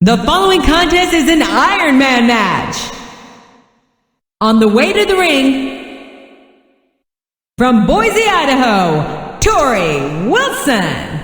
The following contest is an Ironman match. On the way to the ring, from Boise, Idaho, Torrie Wilson.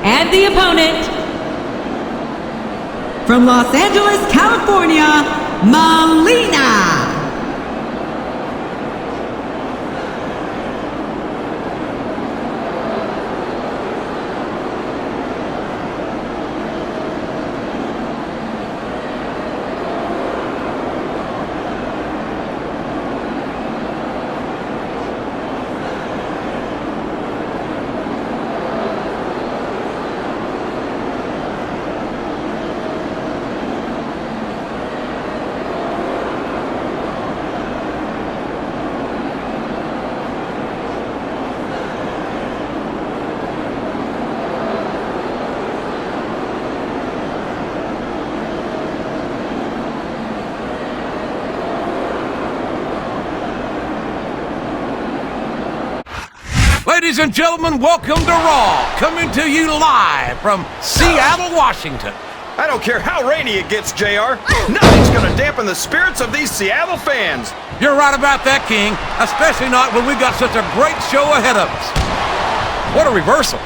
And the opponent, from Los Angeles, California, Melina. Ladies and gentlemen, welcome to Raw, coming to you live from Seattle, Washington. I don't care how rainy it gets, JR. Nothing's gonna dampen the spirits of these Seattle fans. You're right about that, King, especially not when we got such a great show ahead of us. What a reversal.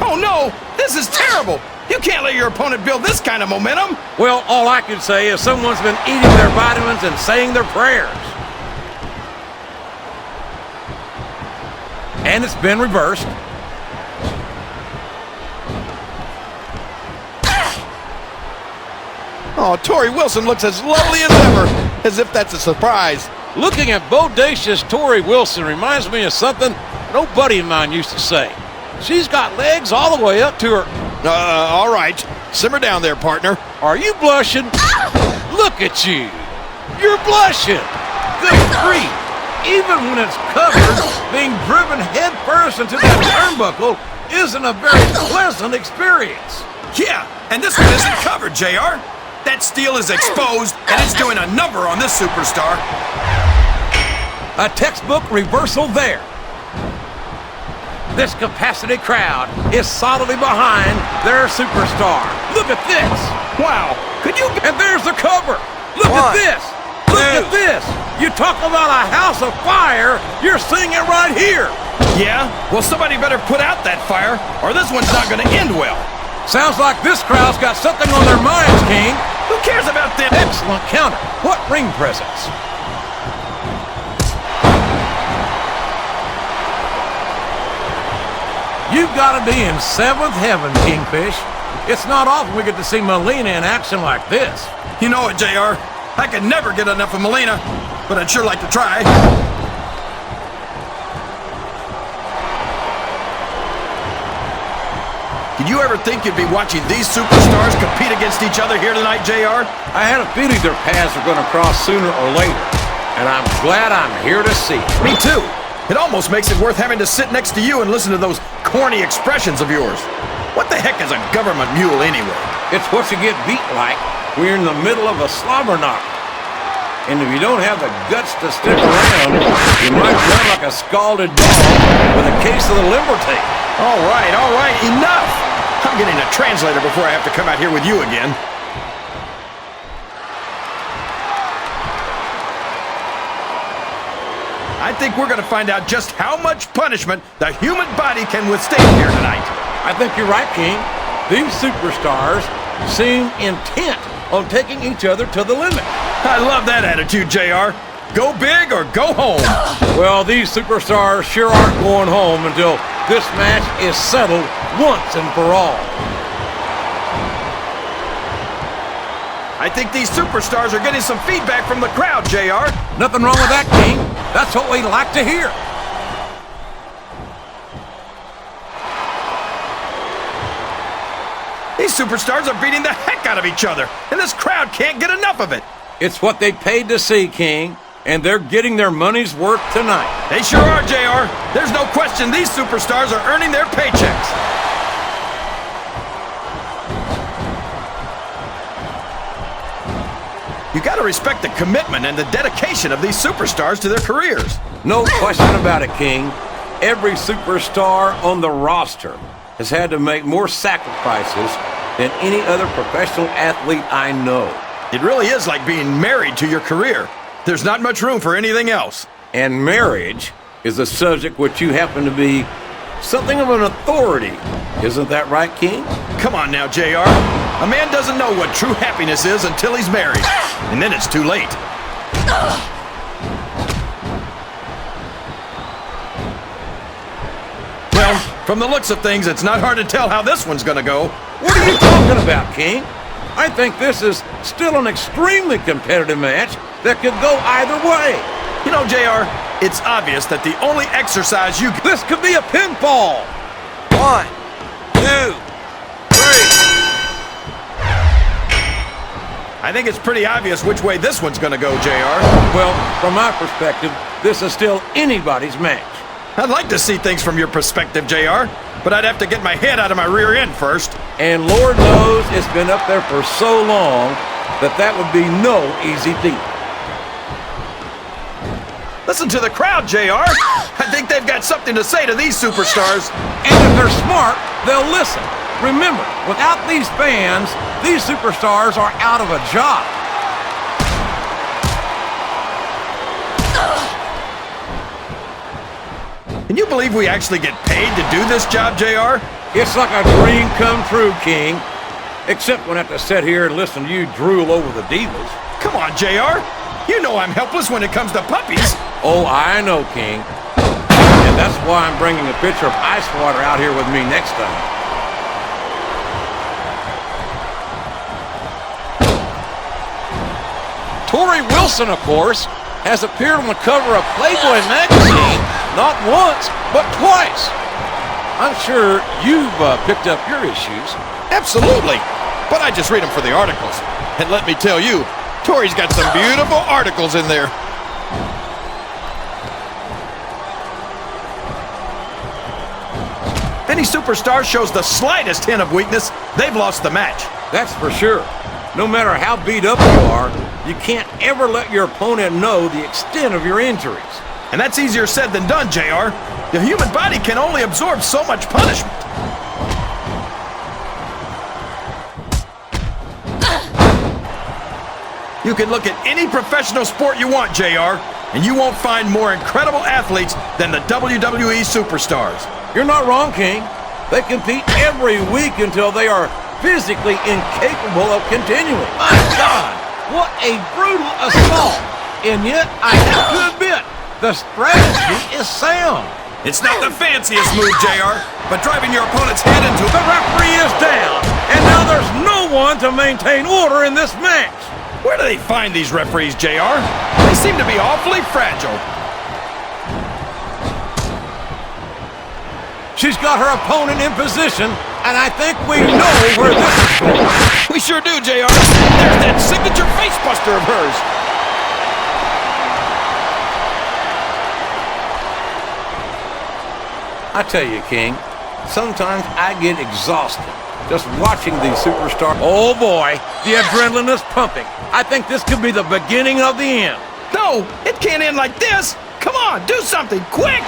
Oh no, this is terrible. You can't let your opponent build this kind of momentum. Well, all I can say is someone's been eating their vitamins and saying their prayers. And it's been reversed. Oh, Torrie Wilson looks as lovely as ever, as if that's a surprise. Looking at bodacious Torrie Wilson reminds me of something an old buddy of mine used to say. She's got legs all the way up to her. All right. Simmer down there, partner. Are you blushing? Look at you. You're blushing. Good grief. Even when it's covered, being driven headfirst into that turnbuckle isn't a very pleasant experience. Yeah, and this one isn't covered, JR. That steel is exposed, and it's doing a number on this superstar. A textbook reversal there. This capacity crowd is solidly behind their superstar. Look at this. Wow, could you... And there's the cover. Look at this. Look at this! You talk about a house of fire, you're seeing it right here! Yeah? Well, somebody better put out that fire, or this one's not gonna end well. Sounds like this crowd's got something on their minds, King. Who cares about them? Excellent counter. What ring presence? You've got to be in seventh heaven, Kingfish. It's not often we get to see Melina in action like this. You know it, JR. I could never get enough of Melina, but I'd sure like to try. Did you ever think you'd be watching these superstars compete against each other here tonight, JR? I had a feeling their paths were going to cross sooner or later, and I'm glad I'm here to see it. Me too. It almost makes it worth having to sit next to you and listen to those corny expressions of yours. What the heck is a government mule anyway? It's what you get beat like. We're in the middle of a slobber knock. And if you don't have the guts to stick around, you might run like a scalded dog with a case of the limber tape. All right, enough! I'm getting a translator before I have to come out here with you again. I think we're gonna find out just how much punishment the human body can withstand here tonight. I think you're right, King. These superstars seem intent on taking each other to the limit. I love that attitude, JR. Go big or go home. Well, these superstars sure aren't going home until this match is settled once and for all. I think these superstars are getting some feedback from the crowd, JR. Nothing wrong with that, King. That's what we like to hear. These superstars are beating the heck out of each other, and this crowd can't get enough of it. It's what they paid to see, King, and they're getting their money's worth tonight. They sure are, JR. There's no question these superstars are earning their paychecks. You gotta respect the commitment and the dedication of these superstars to their careers. No question about it, King. Every superstar on the roster has had to make more sacrifices than any other professional athlete I know. It really is like being married to your career. There's not much room for anything else. And marriage is a subject which you happen to be something of an authority. Isn't that right, King? Come on now, JR. A man doesn't know what true happiness is until he's married. And then it's too late. Well, from the looks of things, it's not hard to tell how this one's gonna go. What are you talking about, King? I think this is still an extremely competitive match that could go either way. You know, JR, it's obvious that the only exercise you... This could be a pinfall. 1, 2, 3. I think it's pretty obvious which way this one's gonna go, JR. Well, from my perspective, this is still anybody's match. I'd like to see things from your perspective, JR, but I'd have to get my head out of my rear end first. And Lord knows it's been up there for so long that would be no easy feat. Listen to the crowd, JR. I think they've got something to say to these superstars. And if they're smart, they'll listen. Remember, without these fans, these superstars are out of a job. Can you believe we actually get paid to do this job, JR? It's like a dream come true, King. Except when I have to sit here and listen to you drool over the divas. Come on, JR. You know I'm helpless when it comes to puppies. Oh, I know, King. And that's why I'm bringing a pitcher of ice water out here with me next time. Torrie Wilson, of course, has appeared on the cover of Playboy magazine not once, but twice. I'm sure you've picked up your issues. Absolutely. But I just read them for the articles. And let me tell you, Torrie's got some beautiful articles in there. Any superstar shows the slightest hint of weakness, they've lost the match. That's for sure. No matter how beat up you are, you can't ever let your opponent know the extent of your injuries. And that's easier said than done, JR. The human body can only absorb so much punishment. You can look at any professional sport you want, JR, and you won't find more incredible athletes than the WWE superstars. You're not wrong, King. They compete every week until they are physically incapable of continuing. My God, what a brutal assault. And yet, I have to admit, the strategy is sound. It's not the fanciest move, JR, but driving your opponent's head into... The referee is down, and now there's no one to maintain order in this match. Where do they find these referees, JR? They seem to be awfully fragile. She's got her opponent in position, and I think we know where this is going. We sure do, JR. There's that signature facebuster of hers. I tell you, King, sometimes I get exhausted just watching these superstars. Oh boy, the adrenaline is pumping. I think this could be the beginning of the end. No, it can't end like this. Come on, do something, quick!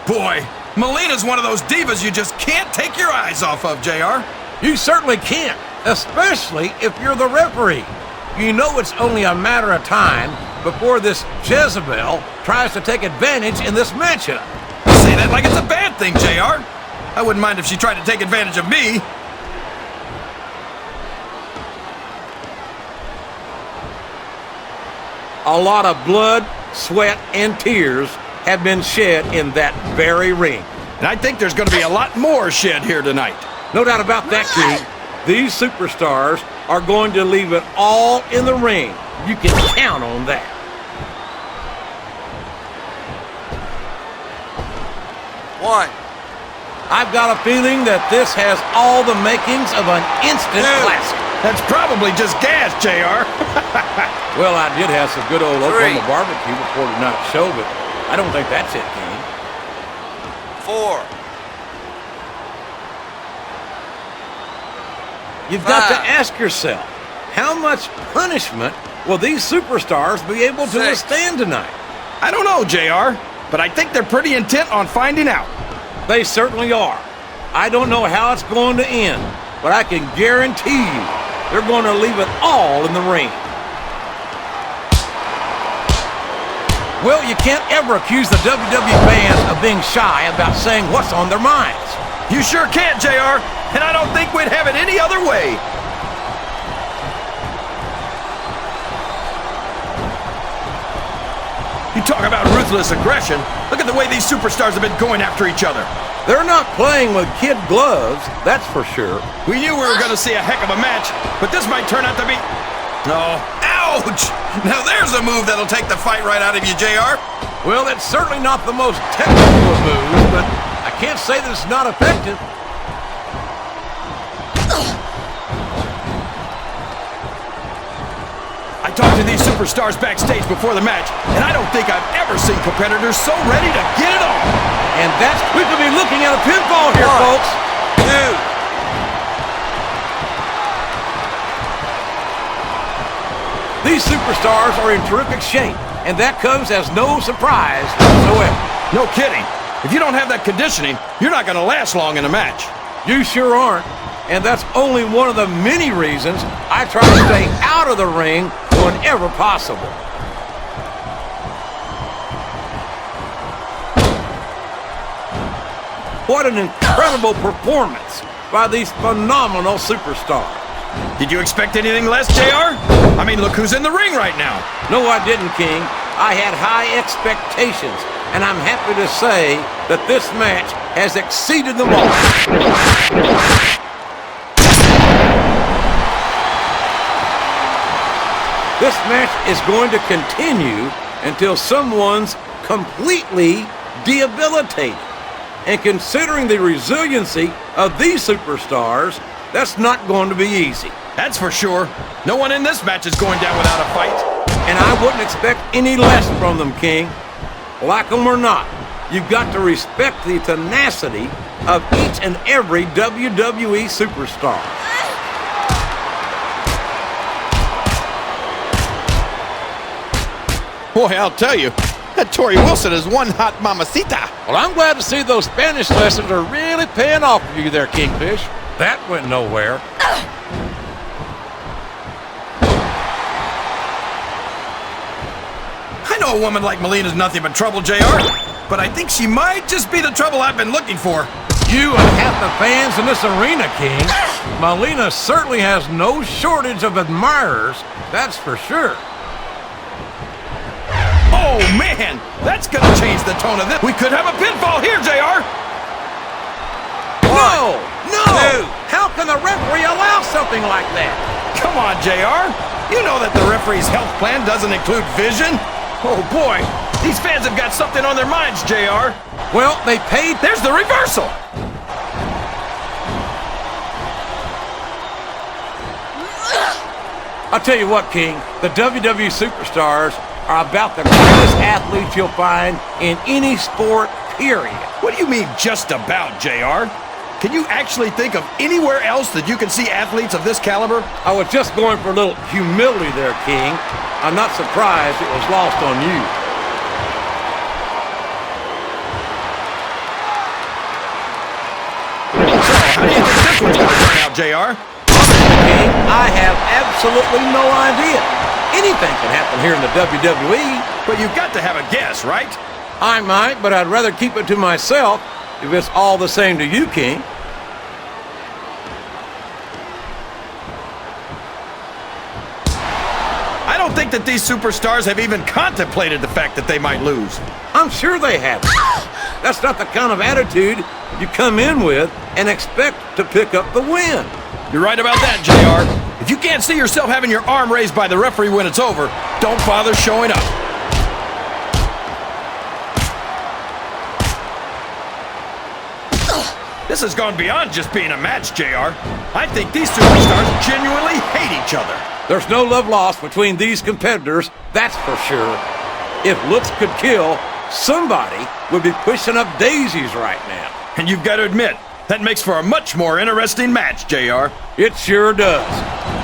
Boy, Melina's one of those divas you just can't take your eyes off of, JR. You certainly can't, especially if you're the referee. You know it's only a matter of time before this Jezebel tries to take advantage in this matchup. You say that like it's a bad thing, JR. I wouldn't mind if she tried to take advantage of me. A lot of blood, sweat, and tears have been shed in that very ring. And I think there's going to be a lot more shed here tonight. No doubt about that, King. These superstars are going to leave it all in the ring. You can count on that. One. I've got a feeling that this has all the makings of an instant classic. That's probably just gas, JR. Well, I did have some good old Three. Oklahoma barbecue before tonight's show, but I don't think that's it, King. 4. You've got to 5. ask yourself, how much punishment will these superstars be able to 6. withstand tonight? I don't know, JR, but I think they're pretty intent on finding out. They certainly are. I don't know how it's going to end, but I can guarantee you they're going to leave it all in the ring. Well, you can't ever accuse the WWE fans of being shy about saying what's on their minds. You sure can't, JR, and I don't think we'd have it any other way. You talk about ruthless aggression. Look at the way these superstars have been going after each other. They're not playing with kid gloves, that's for sure. We knew we were going to see a heck of a match, but this might turn out to be... Oh, ouch! Now there's a move that'll take the fight right out of you, JR. Well, it's certainly not the most technical of moves, but I can't say that it's not effective. I talked to these superstars backstage before the match, and I don't think I've ever seen competitors so ready to get it on. And that's, we could be looking at a pinfall here, 1, folks. 2. These superstars are in terrific shape, and that comes as no surprise whatsoever. No kidding. If you don't have that conditioning, you're not going to last long in a match. You sure aren't. And that's only one of the many reasons I try to stay out of the ring whenever possible. What an incredible performance by these phenomenal superstars. Did you expect anything less, JR? I mean, look who's in the ring right now. No, I didn't, King. I had high expectations, and I'm happy to say that this match has exceeded them all. This match is going to continue until someone's completely debilitated. And considering the resiliency of these superstars, that's not going to be easy. That's for sure. No one in this match is going down without a fight. And I wouldn't expect any less from them, King. Like them or not, you've got to respect the tenacity of each and every WWE superstar. Boy, I'll tell you, that Torrie Wilson is one hot mamacita. Well, I'm glad to see those Spanish lessons are really paying off for you there, Kingfish. That went nowhere. I know a woman like Melina's nothing but trouble, JR, but I think she might just be the trouble I've been looking for. You and half the fans in this arena, King. Melina certainly has no shortage of admirers, that's for sure. Oh, man! That's gonna change the tone of this. We could have a pinfall here, JR! No! No! 2. How can the referee allow something like that? Come on, JR! You know that the referee's health plan doesn't include vision? Oh, boy! These fans have got something on their minds, JR! Well, they paid... There's the reversal! I'll tell you what, King, the WWE superstars are about the greatest athletes you'll find in any sport, period. What do you mean, just about, JR? Can you actually think of anywhere else that you can see athletes of this caliber? I was just going for a little humility there, King. I'm not surprised it was lost on you. So, how do you think this one's gonna turn out, JR? King, I have absolutely no idea. Anything can happen here in the WWE. But you've got to have a guess, right? I might, but I'd rather keep it to myself if it's all the same to you, King. I don't think that these superstars have even contemplated the fact that they might lose. I'm sure they haven't. That's not the kind of attitude you come in with and expect to pick up the win. You're right about that, JR. If you can't see yourself having your arm raised by the referee when it's over, don't bother showing up. This has gone beyond just being a match, JR. I think these superstars genuinely hate each other. There's no love lost between these competitors, that's for sure. If looks could kill, somebody would be pushing up daisies right now. And you've got to admit, that makes for a much more interesting match, JR. It sure does.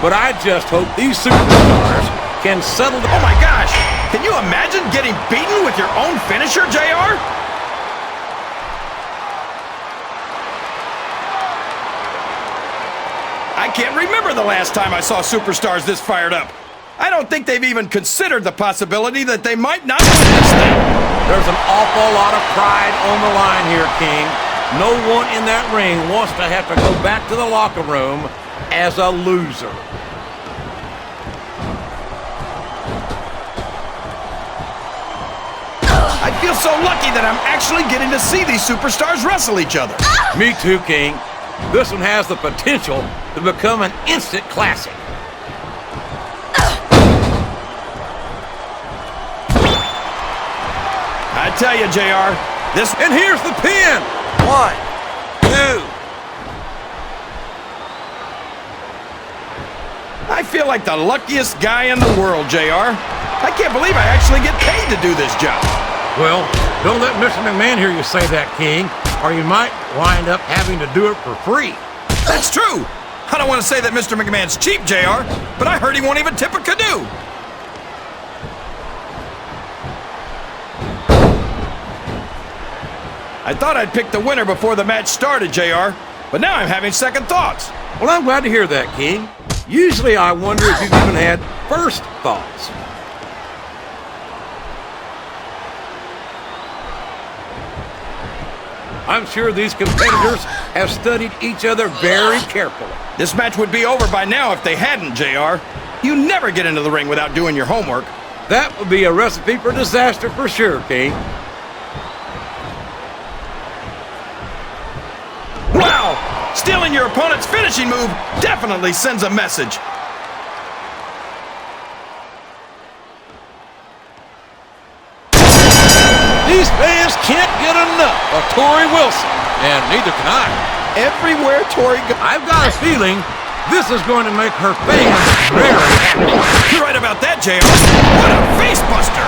But I just hope these superstars can settle Oh my gosh! Can you imagine getting beaten with your own finisher, JR? I can't remember the last time I saw superstars this fired up. I don't think they've even considered the possibility that they might not win this thing. There's an awful lot of pride on the line here, King. No one in that ring wants to have to go back to the locker room as a loser. I feel so lucky that I'm actually getting to see these superstars wrestle each other. Me too, King. This one has the potential to become an instant classic. I tell you, JR, this... And here's the pin! 1, 2. I feel like the luckiest guy in the world, JR. I can't believe I actually get paid to do this job. Well, don't let Mr. McMahon hear you say that, King, or you might wind up having to do it for free. That's true. I don't want to say that Mr. McMahon's cheap, JR, but I heard he won't even tip a canoe. I thought I'd pick the winner before the match started, JR, but now I'm having second thoughts. Well, I'm glad to hear that, King. Usually I wonder if you've even had first thoughts. I'm sure these competitors have studied each other very carefully. This match would be over by now if they hadn't, JR. You never get into the ring without doing your homework. That would be a recipe for disaster for sure, King. Wow! Stealing your opponent's finishing move definitely sends a message. These fans can't get enough of Torrie Wilson, and neither can I. Everywhere Torrie goes. I've got a feeling this is going to make her fans very happy. You're right about that, JR. What a face buster!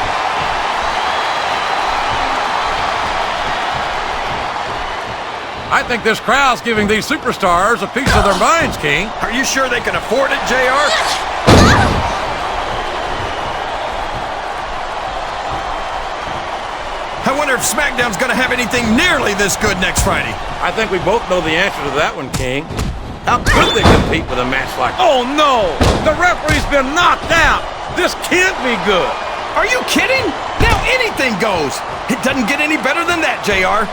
I think this crowd's giving these superstars a piece of their minds, King. Are you sure they can afford it, JR? I wonder if Smackdown's gonna have anything nearly this good next Friday. I think we both know the answer to that one, King. How could they compete with a match like that? Oh, no! The referee's been knocked out! This can't be good! Are you kidding? Now anything goes! It doesn't get any better than that, JR.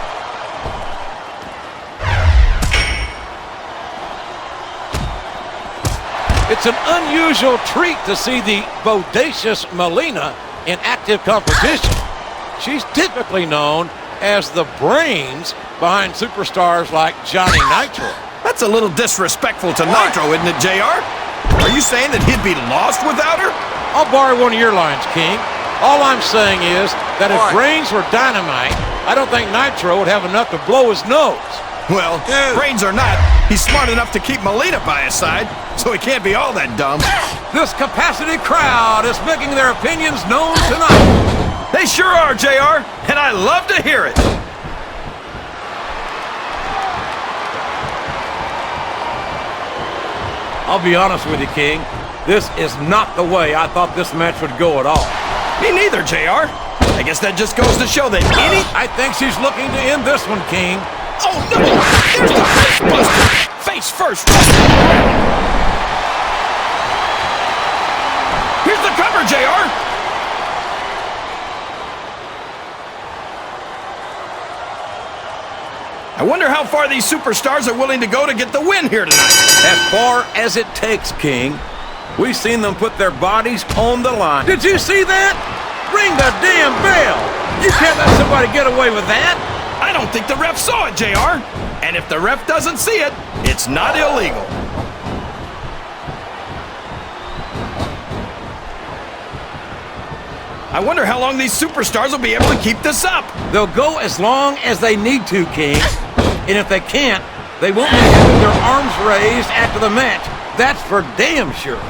It's an unusual treat to see the bodacious Melina in active competition. She's typically known as the brains behind superstars like Johnny Nitro. That's a little disrespectful to Nitro, isn't it, JR? Are you saying that he'd be lost without her? I'll borrow one of your lines, King. All I'm saying is that if brains were dynamite, I don't think Nitro would have enough to blow his nose. Well, brains or not, he's smart enough to keep Melina by his side, so he can't be all that dumb. This capacity crowd is making their opinions known tonight. They sure are, JR, and I love to hear it. I'll be honest with you, King. This is not the way I thought this match would go at all. Me neither, JR. I guess that just goes to show that I think she's looking to end this one, King. Oh, no! There's the face buster! Face first! Here's the cover, JR! I wonder how far these superstars are willing to go to get the win here tonight. As far as it takes, King. We've seen them put their bodies on the line. Did you see that? Ring the damn bell! You can't let somebody get away with that! I don't think the ref saw it, JR. And if the ref doesn't see it, it's not illegal. I wonder how long these superstars will be able to keep this up. They'll go as long as they need to, King. And if they can't, they won't be having their arms raised after the match. That's for damn sure.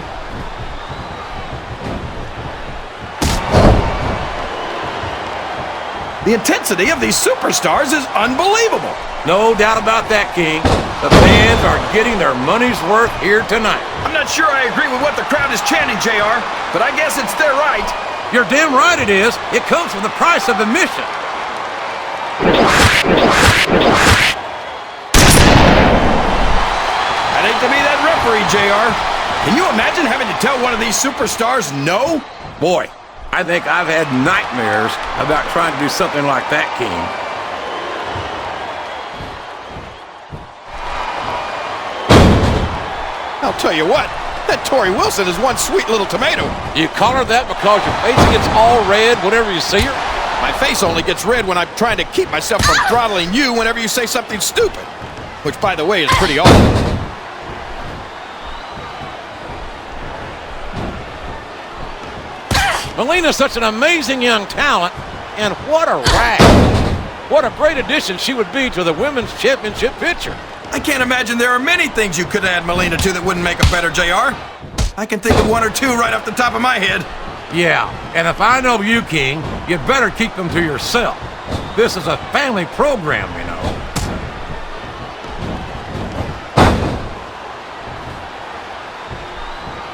The intensity of these superstars is unbelievable. No doubt about that, King. The fans are getting their money's worth here tonight. I'm not sure I agree with what the crowd is chanting, JR, but I guess it's their right. You're damn right it is. It comes with the price of admission. I'd hate to be that referee, JR. Can you imagine having to tell one of these superstars no? Boy, I think I've had nightmares about trying to do something like that, King. I'll tell you what, that Torrie Wilson is one sweet little tomato. You call her that because your face gets all red whenever you see her? My face only gets red when I'm trying to keep myself from throttling you whenever you say something stupid. Which, by the way, is pretty awful. Melina's such an amazing young talent, and what a rag. What a great addition she would be to the Women's Championship picture. I can't imagine there are many things you could add Melina to that wouldn't make her better, JR. I can think of one or two right off the top of my head. Yeah, and if I know you, King, you'd better keep them to yourself. This is a family program, you know.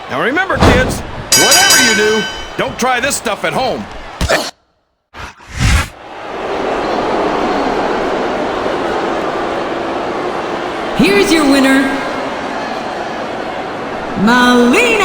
Now remember, kids, whatever you do, don't try this stuff at home. Here's your winner, Melina!